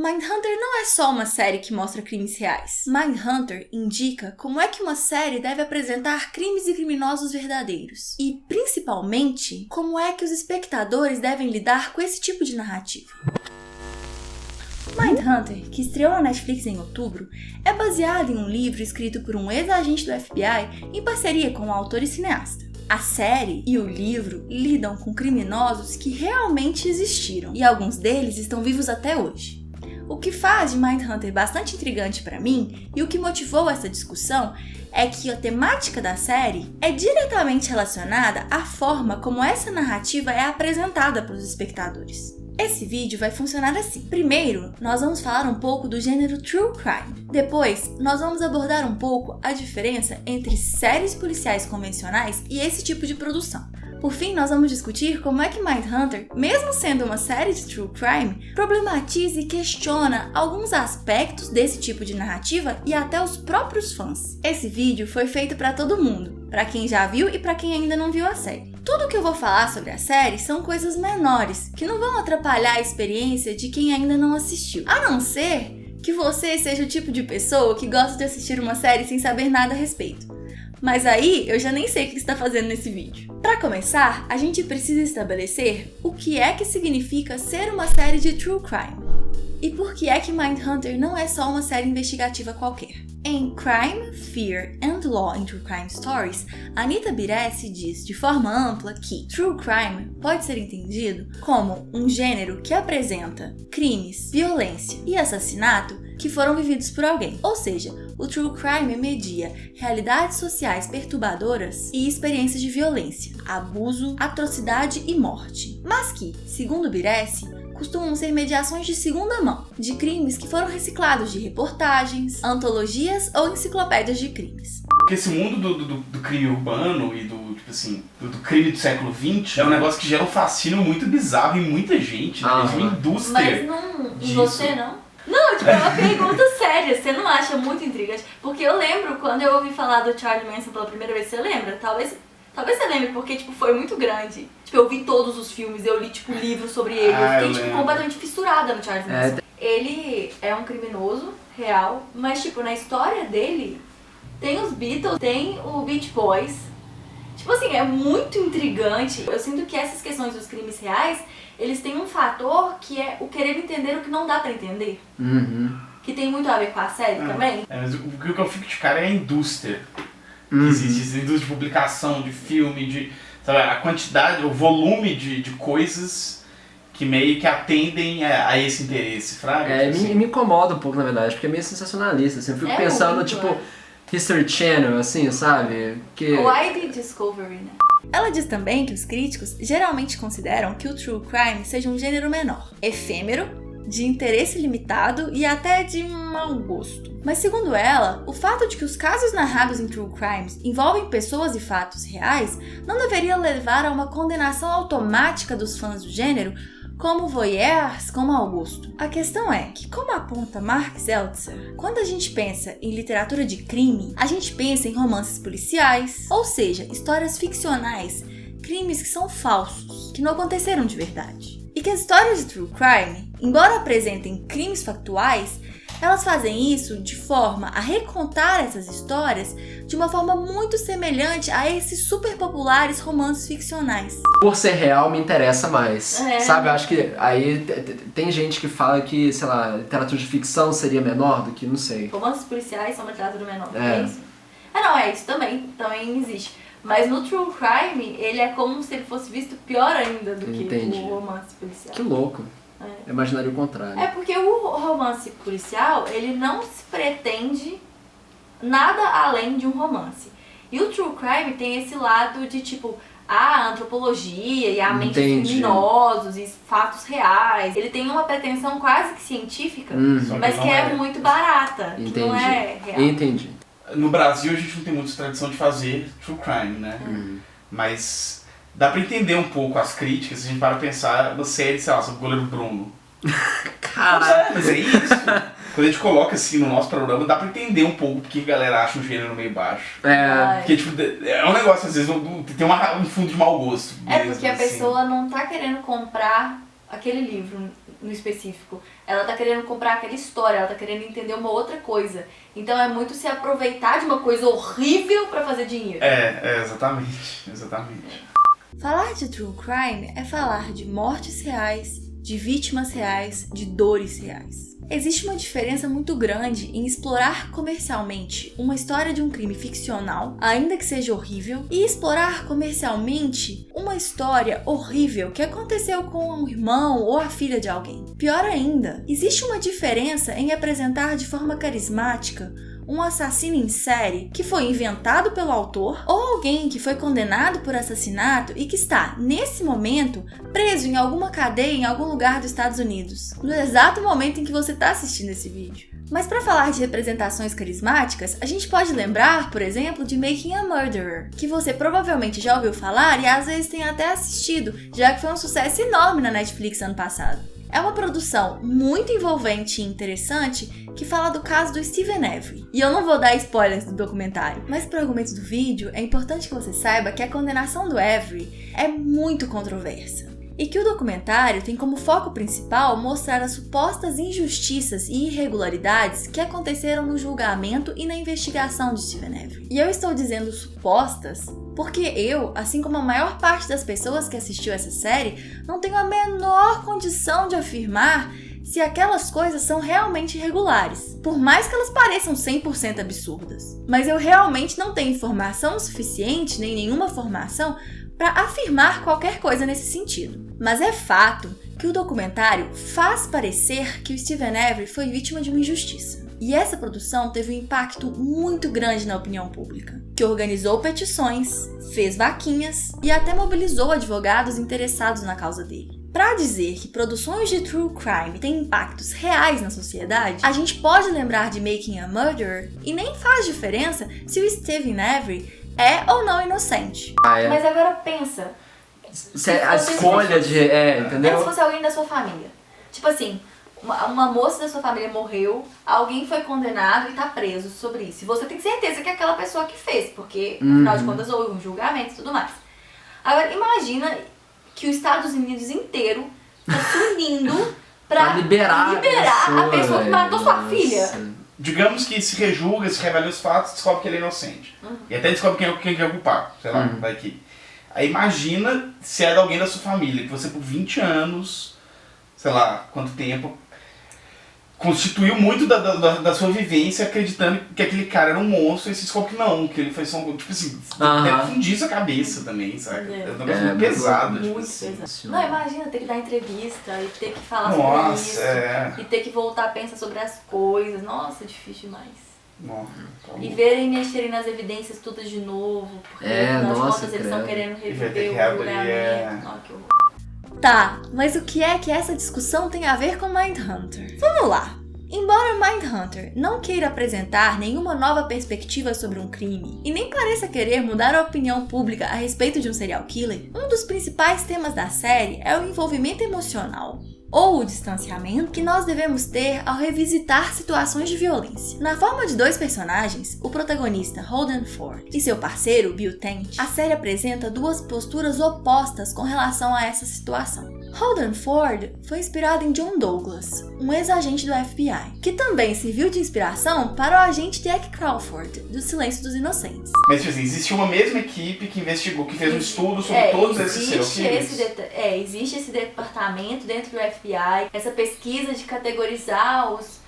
Mindhunter não é só uma série que mostra crimes reais. Mindhunter indica como é que uma série deve apresentar crimes e criminosos verdadeiros. E, principalmente, como é que os espectadores devem lidar com esse tipo de narrativa. Mindhunter, que estreou na Netflix em outubro, é baseado em um livro escrito por um ex-agente do FBI em parceria com o autor e cineasta. A série e o livro lidam com criminosos que realmente existiram, e alguns deles estão vivos até hoje. O que faz de Mindhunter bastante intrigante para mim, e o que motivou essa discussão, é que a temática da série é diretamente relacionada à forma como essa narrativa é apresentada para os espectadores. Esse vídeo vai funcionar assim. Primeiro, nós vamos falar um pouco do gênero True Crime. Depois, nós vamos abordar um pouco a diferença entre séries policiais convencionais e esse tipo de produção. Por fim, nós vamos discutir como é que Mindhunter, mesmo sendo uma série de True Crime, problematiza e questiona alguns aspectos desse tipo de narrativa e até os próprios fãs. Esse vídeo foi feito para todo mundo, para quem já viu e para quem ainda não viu a série. Tudo que eu vou falar sobre a série são coisas menores, que não vão atrapalhar a experiência de quem ainda não assistiu. A não ser que você seja o tipo de pessoa que gosta de assistir uma série sem saber nada a respeito. Mas aí eu já nem sei o que você está fazendo nesse vídeo. Para começar, a gente precisa estabelecer o que é que significa ser uma série de True Crime. E por que é que Mindhunter não é só uma série investigativa qualquer. Em Crime, Fear and Law in True Crime Stories, Anita Biresse diz de forma ampla que True Crime pode ser entendido como um gênero que apresenta crimes, violência e assassinato que foram vividos por alguém. Ou seja, o True Crime media realidades sociais perturbadoras e experiências de violência, abuso, atrocidade e morte. Mas que, segundo Biresse, costumam ser mediações de segunda mão, de crimes que foram reciclados de reportagens, antologias ou enciclopédias de crimes. Porque esse mundo do crime urbano e do crime do século XX é um negócio que gera um fascínio muito bizarro em muita gente, né? Existe uma indústria. Mas não em você, não? Não, tipo, é uma pergunta séria, você não acha muito intrigante? Porque eu lembro quando eu ouvi falar do Charlie Manson pela primeira vez, você lembra? Talvez você lembre, porque, tipo, foi muito grande. Tipo, eu vi todos os filmes, eu li, tipo, livros sobre ele. Eu fiquei, tipo, completamente fissurada no Charles Manson. Ele é um criminoso real, mas, tipo, na história dele, tem os Beatles, tem o Beach Boys. Tipo assim, é muito intrigante. Eu sinto que essas questões dos crimes reais, eles têm um fator que é o querer entender o que não dá pra entender. Que tem muito a ver com a série também. Mas o que eu fico de cara é a indústria. Que existe, indústria de publicação, de filme, sabe, a quantidade, o volume de coisas que meio que atendem a esse interesse, fraga. Me incomoda um pouco, na verdade, porque é meio sensacionalista, assim, eu fico pensando, muito, tipo, History Channel, assim, sabe? Why the Discovery, né? Ela diz também que os críticos geralmente consideram que o True Crime seja um gênero menor, efêmero, de interesse limitado e até de mau gosto. Mas segundo ela, o fato de que os casos narrados em True Crimes envolvem pessoas e fatos reais não deveria levar a uma condenação automática dos fãs do gênero como voyeurs com mau gosto. A questão é que, como aponta Mark Zeltzer, quando a gente pensa em literatura de crime, a gente pensa em romances policiais, ou seja, histórias ficcionais, crimes que são falsos, que não aconteceram de verdade. E que as histórias de True Crime, embora apresentem crimes factuais, elas fazem isso de forma a recontar essas histórias de uma forma muito semelhante a esses super populares romances ficcionais. Por ser real, me interessa mais. Sabe, eu acho que aí tem gente que fala que, sei lá, literatura de ficção seria menor do que, não sei. Romances policiais são uma literatura menor, é isso? Não, é isso também existe. Mas no True Crime, ele é como se ele fosse visto pior ainda do que o romance policial. Que louco. Eu imaginaria o contrário. É porque o romance policial, ele não se pretende nada além de um romance. E o True Crime tem esse lado de, tipo, a antropologia e a mente dos criminosos e fatos reais. Ele tem uma pretensão quase que científica, mas que é muito barata, que não é real. Entendi. No Brasil a gente não tem muita tradição de fazer True Crime, né? Mas dá pra entender um pouco as críticas se a gente para pensar uma série, sei lá, sobre o goleiro Bruno. Caralho! Mas é isso. Quando a gente coloca assim no nosso programa, dá pra entender um pouco porque a galera acha um gênero meio baixo. Porque, tipo, é um negócio, às vezes, tem um fundo de mau gosto. Porque a pessoa não tá querendo comprar aquele livro no específico. Ela tá querendo comprar aquela história, ela tá querendo entender uma outra coisa. Então é muito se aproveitar de uma coisa horrível pra fazer dinheiro. Exatamente. Falar de true crime é falar de mortes reais, de vítimas reais, de dores reais. Existe uma diferença muito grande em explorar comercialmente uma história de um crime ficcional, ainda que seja horrível, e explorar comercialmente uma história horrível que aconteceu com um irmão ou a filha de alguém. Pior ainda, existe uma diferença em apresentar de forma carismática um assassino em série que foi inventado pelo autor ou alguém que foi condenado por assassinato e que está, nesse momento, preso em alguma cadeia em algum lugar dos Estados Unidos, no exato momento em que você está assistindo esse vídeo. Mas para falar de representações carismáticas, a gente pode lembrar, por exemplo, de Making a Murderer, que você provavelmente já ouviu falar e às vezes tem até assistido, já que foi um sucesso enorme na Netflix ano passado. É uma produção muito envolvente e interessante que fala do caso do Steven Avery. E eu não vou dar spoilers do documentário, mas para o argumento do vídeo é importante que você saiba que a condenação do Avery é muito controversa. E que o documentário tem como foco principal mostrar as supostas injustiças e irregularidades que aconteceram no julgamento e na investigação de Steven Avery. E eu estou dizendo supostas porque eu, assim como a maior parte das pessoas que assistiu essa série, não tenho a menor condição de afirmar se aquelas coisas são realmente irregulares, por mais que elas pareçam 100% absurdas. Mas eu realmente não tenho informação suficiente, nem nenhuma formação, para afirmar qualquer coisa nesse sentido. Mas é fato que o documentário faz parecer que o Steven Avery foi vítima de uma injustiça. E essa produção teve um impacto muito grande na opinião pública, que organizou petições, fez vaquinhas e até mobilizou advogados interessados na causa dele. Para dizer que produções de true crime têm impactos reais na sociedade, a gente pode lembrar de Making a Murderer e nem faz diferença se o Steven Avery é ou não inocente. Mas agora pensa. A escolha de... entendeu? Se fosse alguém da sua família. Tipo assim, uma moça da sua família morreu, alguém foi condenado e tá preso sobre isso. E você tem certeza que é aquela pessoa que fez, porque, afinal de contas, houve um julgamento e tudo mais. Agora, imagina que os Estados Unidos inteiro tá se unindo pra liberar a pessoa que matou sua filha. Digamos que se rejulga, se revela os fatos, descobre que ele é inocente. E até descobre quem é o culpado, sei lá, vai aqui. Aí imagina se era alguém da sua família, que você por 20 anos, sei lá, quanto tempo, constituiu muito da sua vivência acreditando que aquele cara era um monstro e se descobre que não, que ele foi só um... Tipo assim, deve fundir sua cabeça também, sabe? É um negócio muito pesado. Muito pesado. Não, imagina ter que dar entrevista e ter que falar sobre isso. E ter que voltar a pensar sobre as coisas. Nossa, difícil demais. E verem mexerem nas evidências todas de novo, porque afinal de contas eles estão querendo reviver o julgamento. Que horror. Tá, mas o que é que essa discussão tem a ver com Mindhunter? Vamos lá! Embora Mindhunter não queira apresentar nenhuma nova perspectiva sobre um crime e nem pareça querer mudar a opinião pública a respeito de um serial killer, um dos principais temas da série é o envolvimento emocional, ou o distanciamento que nós devemos ter ao revisitar situações de violência. Na forma de dois personagens, o protagonista Holden Ford e seu parceiro Bill Tench, a série apresenta duas posturas opostas com relação a essa situação. Holden Ford foi inspirado em John Douglas, um ex-agente do FBI, que também serviu de inspiração para o agente Jack Crawford, do Silêncio dos Inocentes. Mas assim, existe uma mesma equipe que investigou, que fez um estudo sobre todos esses serial killers? Existe esse departamento dentro do FBI, essa pesquisa de categorizar os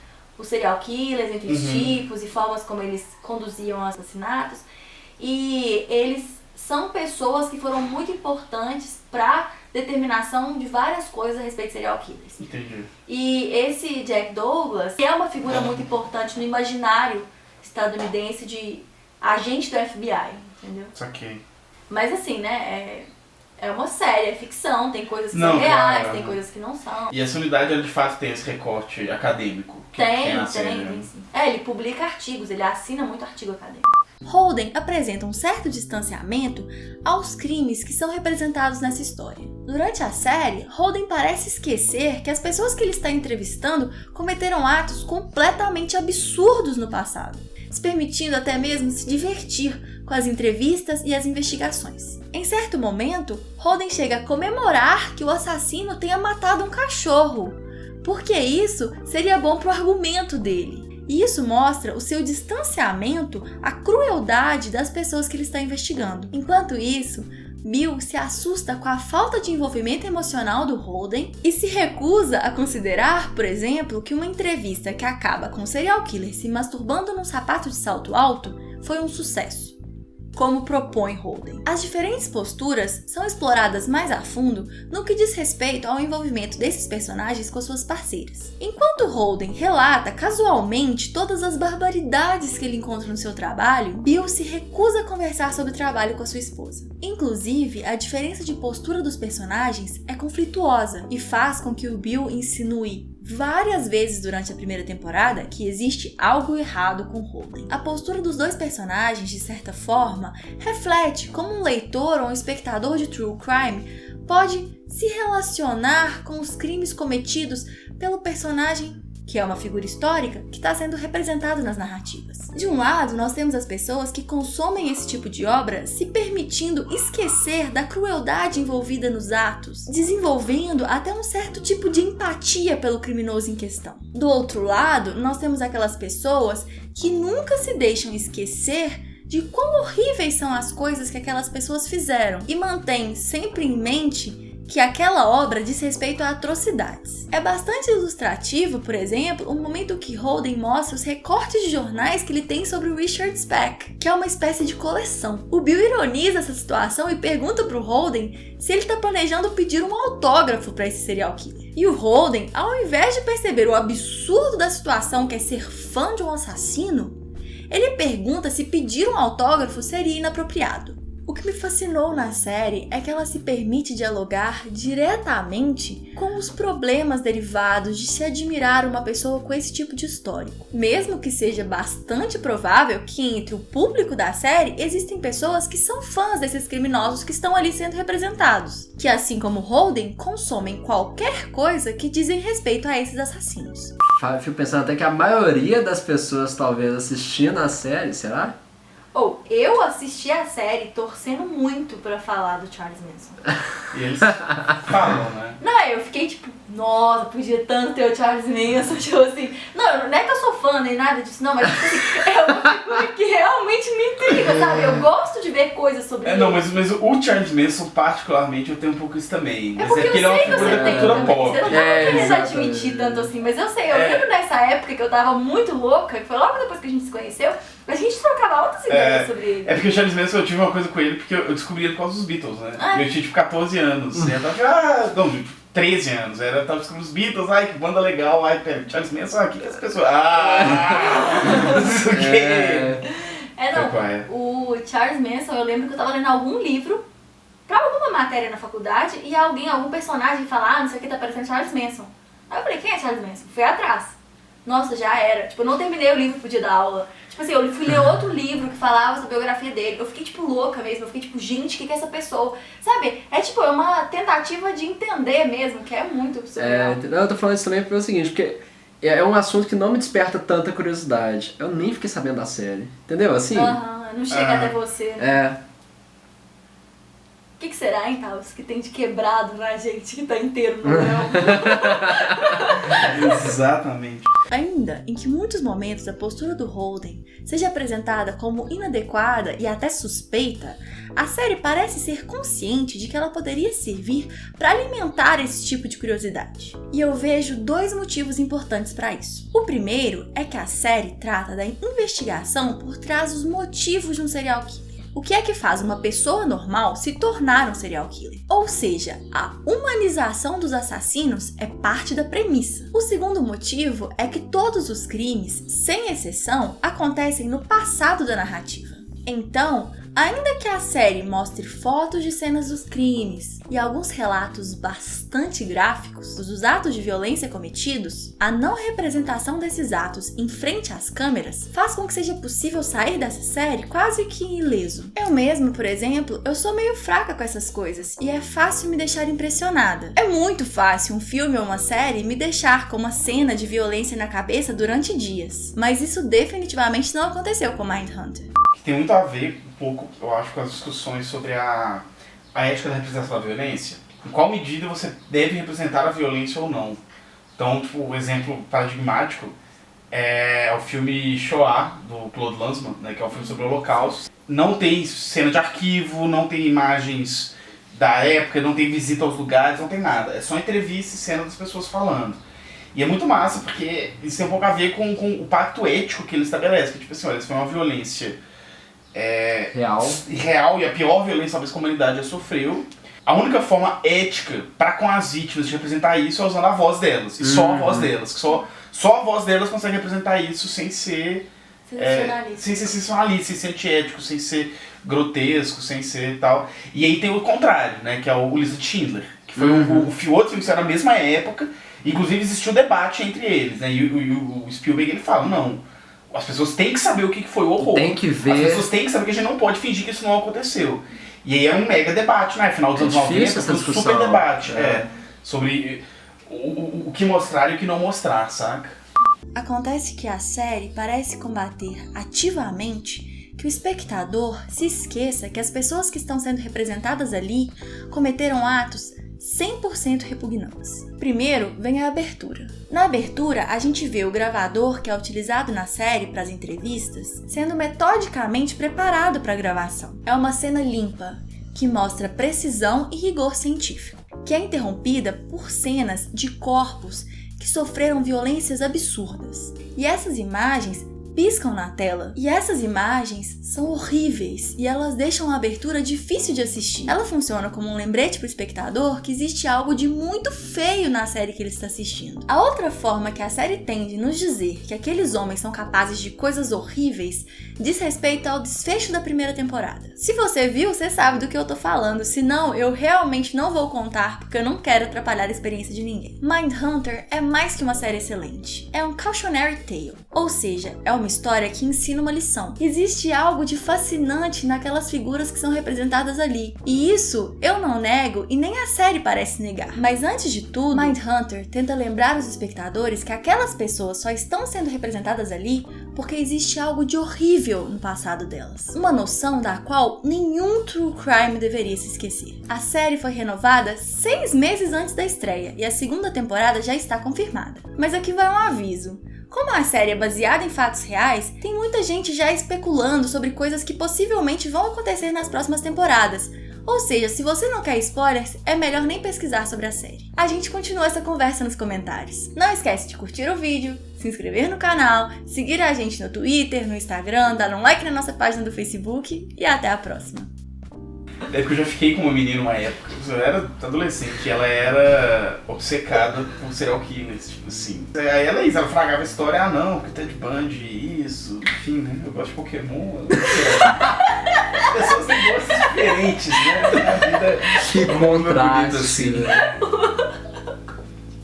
serial killers entre os tipos e formas como eles conduziam assassinatos. E eles são pessoas que foram muito importantes para determinação de várias coisas a respeito de serial killers. Entendi. E esse Jack Douglas é uma figura muito importante no imaginário estadunidense de agente do FBI, entendeu? Saquei. Mas assim, né, é uma série, é ficção, tem coisas que são reais, tem coisas que não são. E essa unidade, de fato, tem esse recorte acadêmico? Tem sim. Ele publica artigos, ele assina muito artigo acadêmico. Holden apresenta um certo distanciamento aos crimes que são representados nessa história. Durante a série, Holden parece esquecer que as pessoas que ele está entrevistando cometeram atos completamente absurdos no passado, se permitindo até mesmo se divertir com as entrevistas e as investigações. Em certo momento, Holden chega a comemorar que o assassino tenha matado um cachorro, porque isso seria bom pro argumento dele. E isso mostra o seu distanciamento à crueldade das pessoas que ele está investigando. Enquanto isso, Bill se assusta com a falta de envolvimento emocional do Holden e se recusa a considerar, por exemplo, que uma entrevista que acaba com um serial killer se masturbando num sapato de salto alto foi um sucesso, como propõe Holden. As diferentes posturas são exploradas mais a fundo no que diz respeito ao envolvimento desses personagens com suas parceiras. Enquanto Holden relata casualmente todas as barbaridades que ele encontra no seu trabalho, Bill se recusa a conversar sobre o trabalho com a sua esposa. Inclusive, a diferença de postura dos personagens é conflituosa e faz com que o Bill insinue várias vezes durante a primeira temporada que existe algo errado com Holden. A postura dos dois personagens, de certa forma, reflete como um leitor ou um espectador de true crime pode se relacionar com os crimes cometidos pelo personagem, que é uma figura histórica, que está sendo representado nas narrativas. De um lado, nós temos as pessoas que consomem esse tipo de obra se permitindo esquecer da crueldade envolvida nos atos, desenvolvendo até um certo tipo de empatia pelo criminoso em questão. Do outro lado, nós temos aquelas pessoas que nunca se deixam esquecer de quão horríveis são as coisas que aquelas pessoas fizeram e mantêm sempre em mente que aquela obra diz respeito a atrocidades. É bastante ilustrativo, por exemplo, o momento que Holden mostra os recortes de jornais que ele tem sobre o Richard Speck, que é uma espécie de coleção. O Bill ironiza essa situação e pergunta pro Holden se ele está planejando pedir um autógrafo para esse serial killer. E o Holden, ao invés de perceber o absurdo da situação que é ser fã de um assassino, ele pergunta se pedir um autógrafo seria inapropriado. O que me fascinou na série é que ela se permite dialogar diretamente com os problemas derivados de se admirar uma pessoa com esse tipo de histórico. Mesmo que seja bastante provável que entre o público da série existem pessoas que são fãs desses criminosos que estão ali sendo representados, que assim como Holden, consomem qualquer coisa que dizem respeito a esses assassinos. Eu fico pensando até que a maioria das pessoas talvez assistindo a série, será? Eu assisti a série torcendo muito pra falar do Charles Manson. E eles falam, né? Não, eu fiquei tipo, nossa, podia tanto ter o Charles Manson, tipo assim. Não é que eu sou fã nem nada disso, não, mas tipo assim, é uma figura que realmente me intriga, sabe? Eu gosto de ver coisas sobre ele. Não, mas o Charles Manson, particularmente, eu tenho um pouco isso também. Mas porque ele é uma figura da cultura pop. Você não tava querendo admitir tanto assim, mas eu sei, eu lembro dessa época que eu tava muito louca, que foi logo depois que a gente se conheceu, a gente trocava outras ideias sobre ele. É porque o Charles Manson, eu tive uma coisa com ele, porque eu descobri ele por causa dos Beatles, né? Eu tinha tipo 14 anos. Eu tava, 13 anos. Eu tava descobrindo os Beatles, ai que banda legal, ai, pera, Charles Manson, o que é essa pessoa? Isso aqui. O Charles Manson, eu lembro que eu tava lendo algum livro pra alguma matéria na faculdade e algum personagem fala, não sei o que, tá parecendo Charles Manson. Aí eu falei, quem é Charles Manson? Fui atrás. Nossa, já era. Tipo, eu não terminei o livro pro dia da aula. Tipo assim, eu fui ler outro livro que falava sobre a biografia dele. Eu fiquei, tipo, louca mesmo. Eu fiquei, tipo, gente, o que é essa pessoa? Sabe? É, tipo, é uma tentativa de entender mesmo, que é muito surreal. Eu tô falando isso também pelo seguinte, porque é um assunto que não me desperta tanta curiosidade. Eu nem fiquei sabendo da série. Entendeu? Assim? Não chega até você, né? O que será, hein, Taos, que tem de quebrado na gente que tá inteiro no réu? Exatamente. Ainda em que muitos momentos a postura do Holden seja apresentada como inadequada e até suspeita, a série parece ser consciente de que ela poderia servir para alimentar esse tipo de curiosidade. E eu vejo dois motivos importantes para isso. O primeiro é que a série trata da investigação por trás dos motivos de um serial killer. O que é que faz uma pessoa normal se tornar um serial killer? Ou seja, a humanização dos assassinos é parte da premissa. O segundo motivo é que todos os crimes, sem exceção, acontecem no passado da narrativa. Então, ainda que a série mostre fotos de cenas dos crimes e alguns relatos bastante gráficos dos atos de violência cometidos, a não representação desses atos em frente às câmeras faz com que seja possível sair dessa série quase que ileso. Eu mesmo, por exemplo, eu sou meio fraca com essas coisas e é fácil me deixar impressionada. É muito fácil um filme ou uma série me deixar com uma cena de violência na cabeça durante dias, mas isso definitivamente não aconteceu com Mindhunter. Tem muito a ver um pouco, eu acho, com as discussões sobre a ética da representação da violência. Em qual medida você deve representar a violência ou não. Então, tipo, o exemplo paradigmático é o filme Shoah, do Claude Lanzmann, né, que é um filme sobre o Holocausto. Não tem cena de arquivo, não tem imagens da época, não tem visita aos lugares, não tem nada. É só entrevista e cena das pessoas falando. E é muito massa, porque isso tem um pouco a ver com o pacto ético que ele estabelece. Que, tipo assim, olha, isso foi uma violência real e a pior violência talvez que a humanidade já sofreu. A única forma ética para com as vítimas de representar isso é usando a voz delas. E só a voz delas. Que só a voz delas consegue representar isso sem ser sensacionalista, sem ser antiético, sem ser grotesco, sem ser tal. E aí tem o contrário, né? Que é o Lista de Schindler. Que foi o outro filme que saiu na mesma época. Inclusive existiu debate entre eles, né? E o Spielberg ele fala, não, as pessoas têm que saber o que foi o horror. Tem que ver. As pessoas têm que saber que a gente não pode fingir que isso não aconteceu. E aí é um mega debate, né? Final dos anos 90, foi um super debate sobre o que mostrar e o que não mostrar, saca? Acontece que a série parece combater ativamente que o espectador se esqueça que as pessoas que estão sendo representadas ali cometeram atos 100% repugnantes. Primeiro vem a abertura. Na abertura, a gente vê o gravador que é utilizado na série para as entrevistas sendo metodicamente preparado para a gravação. É uma cena limpa, que mostra precisão e rigor científico, que é interrompida por cenas de corpos que sofreram violências absurdas. E essas imagens piscam na tela. E essas imagens são horríveis e elas deixam a abertura difícil de assistir. Ela funciona como um lembrete para o espectador que existe algo de muito feio na série que ele está assistindo. A outra forma que a série tem de nos dizer que aqueles homens são capazes de coisas horríveis diz respeito ao desfecho da primeira temporada. Se você viu, você sabe do que eu tô falando, senão eu realmente não vou contar porque eu não quero atrapalhar a experiência de ninguém. Mindhunter é mais que uma série excelente. É um cautionary tale, ou seja, é uma história que ensina uma lição. Existe algo de fascinante naquelas figuras que são representadas ali. E isso eu não nego e nem a série parece negar. Mas antes de tudo, Mindhunter tenta lembrar os espectadores que aquelas pessoas só estão sendo representadas ali porque existe algo de horrível no passado delas. Uma noção da qual nenhum true crime deveria se esquecer. A série foi renovada 6 meses antes da estreia e a segunda temporada já está confirmada. Mas aqui vai um aviso. Como a série é baseada em fatos reais, tem muita gente já especulando sobre coisas que possivelmente vão acontecer nas próximas temporadas. Ou seja, se você não quer spoilers, é melhor nem pesquisar sobre a série. A gente continua essa conversa nos comentários. Não esquece de curtir o vídeo, se inscrever no canal, seguir a gente no Twitter, no Instagram, dar um like na nossa página do Facebook e até a próxima. É porque eu já fiquei com uma menina uma época, eu era adolescente, e ela era obcecada por serial killers, tipo assim. Aí ela fragava a história, não, porque Ted Bundy, isso, enfim, né, eu gosto de Pokémon, as pessoas têm gostos diferentes, né, na vida. Que contraste, né?